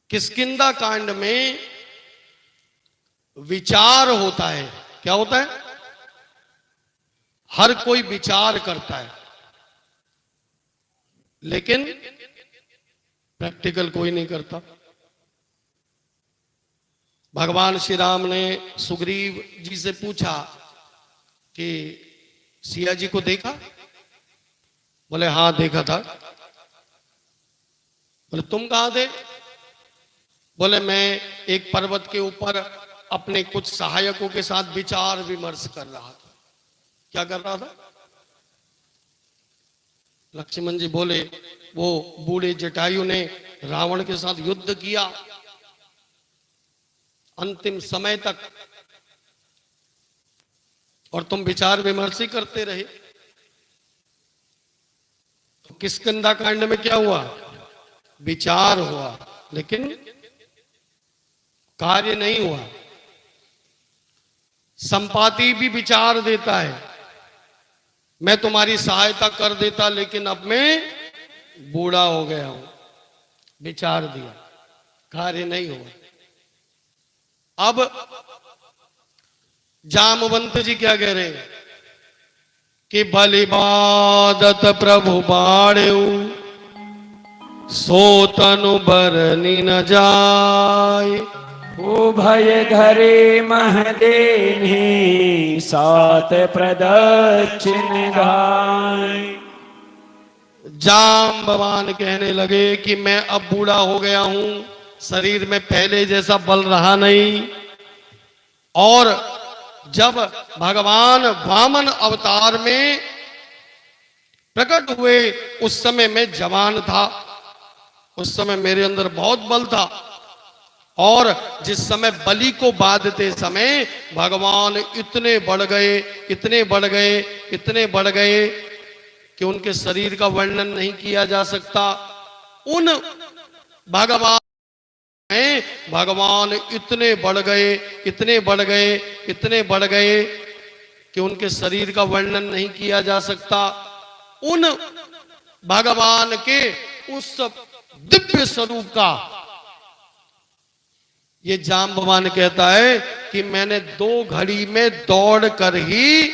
किष्किंधा कांड में विचार होता है। क्या होता है? हर कोई विचार करता है, लेकिन प्रैक्टिकल कोई नहीं करता। भगवान श्री राम ने सुग्रीव जी से पूछा कि सिया जी को देखा? बोले हां देखा था। बोले तुम कहां थे? बोले मैं एक पर्वत के ऊपर अपने कुछ सहायकों के साथ विचार विमर्श कर रहा था। क्या कर रहा था? लक्ष्मण जी बोले वो बूढ़े जटायु ने रावण के साथ युद्ध किया अंतिम समय तक, और तुम विचार विमर्श ही करते रहे। तो किष्किंधा कांड में क्या हुआ? विचार हुआ, लेकिन कार्य नहीं हुआ। संपाति भी विचार देता है, मैं तुम्हारी सहायता कर देता, लेकिन अब मैं बूढ़ा हो गया हूं। विचार दिया, कार्य नहीं हुआ। अब जामवंत जी क्या कह रहे हैं कि बलिबादत प्रभु बाड़ेऊ सो तनु बरनी न जाए। उभय घरे महदेनी सात प्रदक्षिण गाय। जाम भगवान कहने लगे कि मैं अब बूढ़ा हो गया हूं, शरीर में पहले जैसा बल रहा नहीं, और जब भगवान वामन अवतार में प्रकट हुए उस समय मैं जवान था, उस समय मेरे अंदर बहुत बल था, और जिस समय बलि को बांधते समय भगवान इतने बढ़ गए, इतने बढ़ गए, इतने बढ़ गए कि उनके शरीर का वर्णन नहीं किया जा सकता। उन भगवान भगवान इतने बढ़ गए, इतने बढ़ गए, इतने बढ़ गए कि उनके शरीर का वर्णन नहीं किया जा सकता। उन भगवान के उस दिव्य स्वरूप का ये जाम्बवान कहता है कि मैंने 2 घड़ी में दौड़ कर ही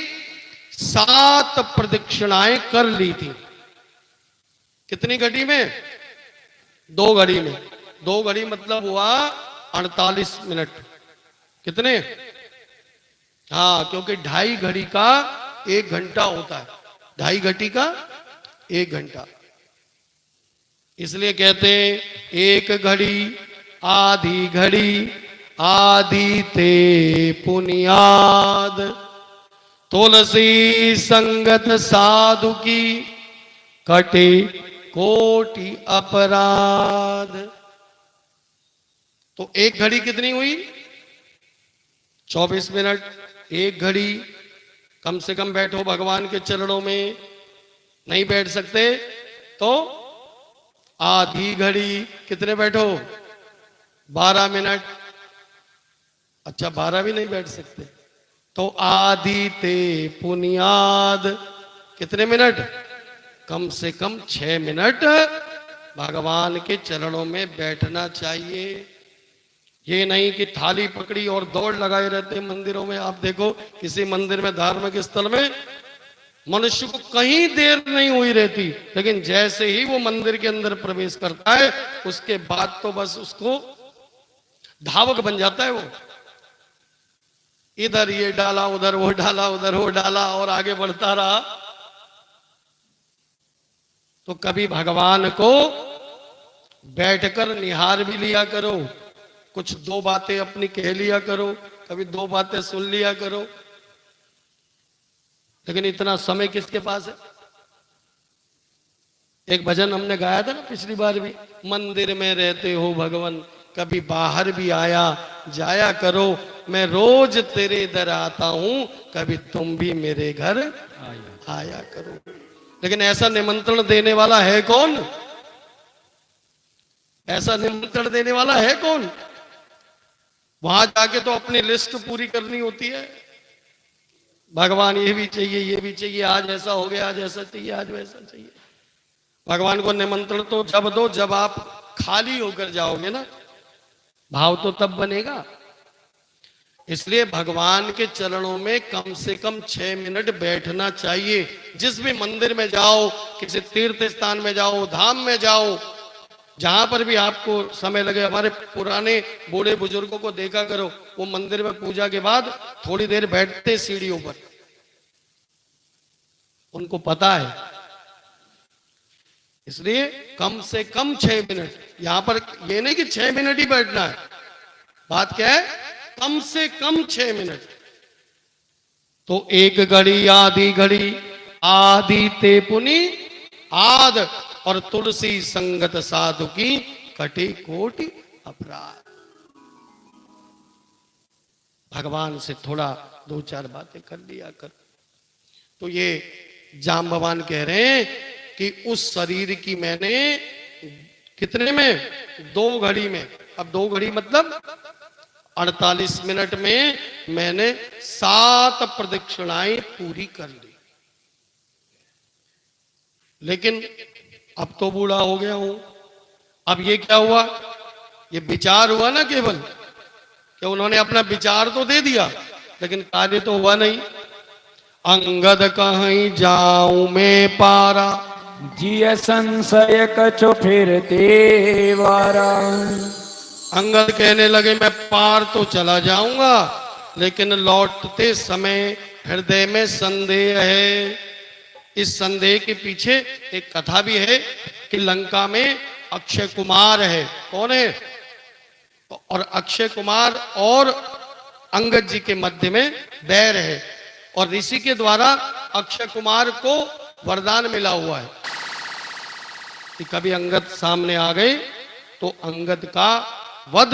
7 प्रदक्षिणाएं कर ली थी। कितनी घड़ी में? 2 घड़ी में। 2 घड़ी मतलब हुआ 48 मिनट। कितने? हाँ, क्योंकि 2.5 घड़ी का 1 घंटा होता है। 2.5 घड़ी का 1 घंटा, इसलिए कहते हैं 1 घड़ी आधी घड़ी आधी ते पुनियाद। तुलसी संगत साधु की कटे कोटि अपराध। तो 1 घड़ी कितनी हुई? 24 मिनट। 1 घड़ी कम से कम बैठो भगवान के चरणों में, नहीं बैठ सकते तो आधी घड़ी कितने बैठो? 12 मिनट। अच्छा, 12 भी नहीं बैठ सकते तो आधी ते पुनियाद कितने मिनट? कम से कम 6 मिनट भगवान के चरणों में बैठना चाहिए। ये नहीं कि थाली पकड़ी और दौड़ लगाए रहते मंदिरों में। आप देखो किसी मंदिर में, धार्मिक स्थल में मनुष्य को कहीं देर नहीं हुई रहती, लेकिन जैसे ही वो मंदिर के अंदर प्रवेश करता है उसके बाद तो बस उसको धावक बन जाता है। वो इधर ये डाला, उधर वो डाला, उधर वो डाला, और आगे बढ़ता रहा। तो कभी भगवान को बैठकर निहार भी लिया करो, कुछ 2 बातें अपनी कह लिया करो, कभी 2 बातें सुन लिया करो। लेकिन इतना समय किसके पास है? एक भजन हमने गाया था ना पिछली बार भी, मंदिर में रहते हो भगवान, कभी बाहर भी आया जाया करो, मैं रोज तेरे इधर आता हूं, कभी तुम भी मेरे घर आया करो। लेकिन ऐसा निमंत्रण देने वाला है कौन? ऐसा निमंत्रण देने वाला है कौन? वहां जाके तो अपनी लिस्ट पूरी करनी होती है। भगवान ये भी चाहिए, ये भी चाहिए, आज ऐसा हो गया, आज ऐसा चाहिए, आज वैसा चाहिए। भगवान को निमंत्रण तो जब दो जब आप खाली होकर जाओगे ना, भाव तो तब बनेगा। इसलिए भगवान के चरणों में कम से कम 6 मिनट बैठना चाहिए। जिस भी मंदिर में जाओ, किसी तीर्थ स्थान में जाओ, धाम में जाओ, जहां पर भी आपको समय लगे। हमारे पुराने बूढ़े बुजुर्गों को देखा करो, वो मंदिर में पूजा के बाद थोड़ी देर बैठते सीढ़ियों पर, उनको पता है। इसलिए कम से कम 6 मिनट। यहां पर ये नहीं कि 6 मिनट ही बैठना है, बात क्या है, कम से कम 6 मिनट। तो एक घड़ी आधी घड़ी आदि ते पुनि आद, और तुलसी संगत साधु की कटी कोटि अपराध। भगवान से थोड़ा 2-4 बातें कर लिया कर। तो ये जाम्बवान कह रहे हैं कि उस शरीर की मैंने कितने में, 2 घड़ी में, अब 2 घड़ी मतलब 48 मिनट में मैंने 7 प्रदक्षिणाएं पूरी कर ली। लेकिन अब तो बूढ़ा हो गया हूं। अब ये क्या हुआ, ये विचार हुआ ना केवल, कि उन्होंने अपना विचार तो दे दिया लेकिन कार्य तो हुआ नहीं। अंगद कहीं जाऊं मैं पारा, जिय संशय कछु फिरते वारा। अंगद कहने लगे मैं पार तो चला जाऊंगा, लेकिन लौटते समय हृदय में संदेह है। इस संदेह के पीछे एक कथा भी है कि लंका में अक्षय कुमार है। कौन है? और अक्षय कुमार और अंगद जी के मध्य में बैर है, और ऋषि के द्वारा अक्षय कुमार को वरदान मिला हुआ है कि कभी अंगद सामने आ गए तो अंगद का वध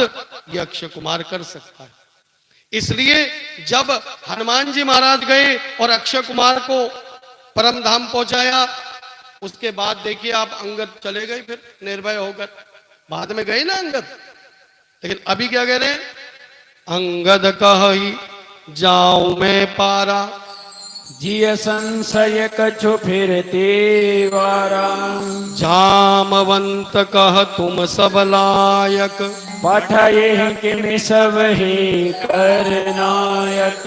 ये अक्षय कुमार कर सकता है। इसलिए जब हनुमान जी महाराज गए और अक्षय कुमार को परम धाम पहुंचाया, उसके बाद देखिए आप अंगद चले गए फिर निर्भय होकर। बाद में गए ना अंगद, लेकिन अभी क्या कह रहे हैं, अंगद कहि जाऊं मैं पारा, जिय संशय कछु फिरते वारा। जामवंत कह तुम सब लायक, पठये किमि सब ही करनायक।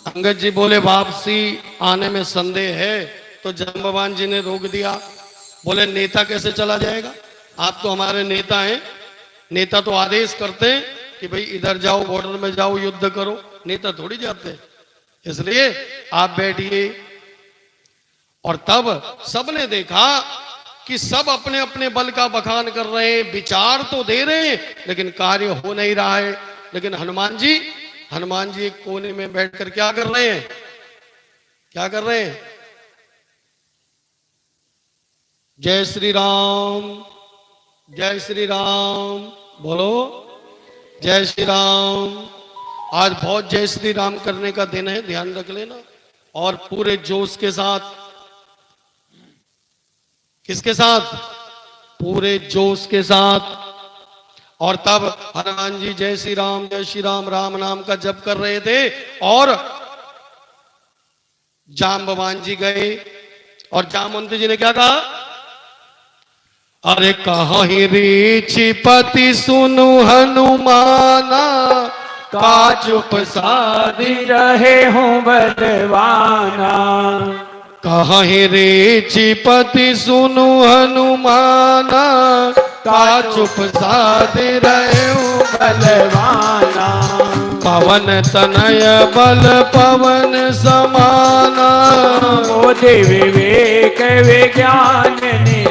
अंगद जी बोले वापसी आने में संदेह है, तो जाम्बवान जी ने रोक दिया। बोले नेता कैसे चला जाएगा, आप तो हमारे नेता हैं। नेता तो आदेश करते हैं कि भाई इधर जाओ, बॉर्डर में जाओ, युद्ध करो, नेता थोड़ी जाते हैं। इसलिए आप बैठिए। और तब सबने देखा कि सब अपने अपने बल का बखान कर रहे हैं, विचार तो दे रहे हैं लेकिन कार्य हो नहीं रहा है। लेकिन हनुमान जी एक कोने में बैठकर क्या कर रहे हैं, क्या कर रहे हैं, जय श्री राम, जय श्री राम बोलो, जय श्री राम। आज बहुत जय श्री राम करने का दिन है, ध्यान रख लेना। और पूरे जोश के साथ, किसके साथ, पूरे जोश के साथ। और तब हनुमान जी जय श्री राम राम नाम का जप कर रहे थे, और जाम्बवान जी गए और जामवंत जी ने क्या कहा, अरे कहीं रीछिपति सुनु हनुमाना, का चुप साधि रहे हूँ बलवाना। कहीं रीछिपति सुनु हनुमाना, का चुप साधि रहे हूँ बलवाना। पवन तनय बल पवन समाना, मोदि विवेक विज्ञान निधाना।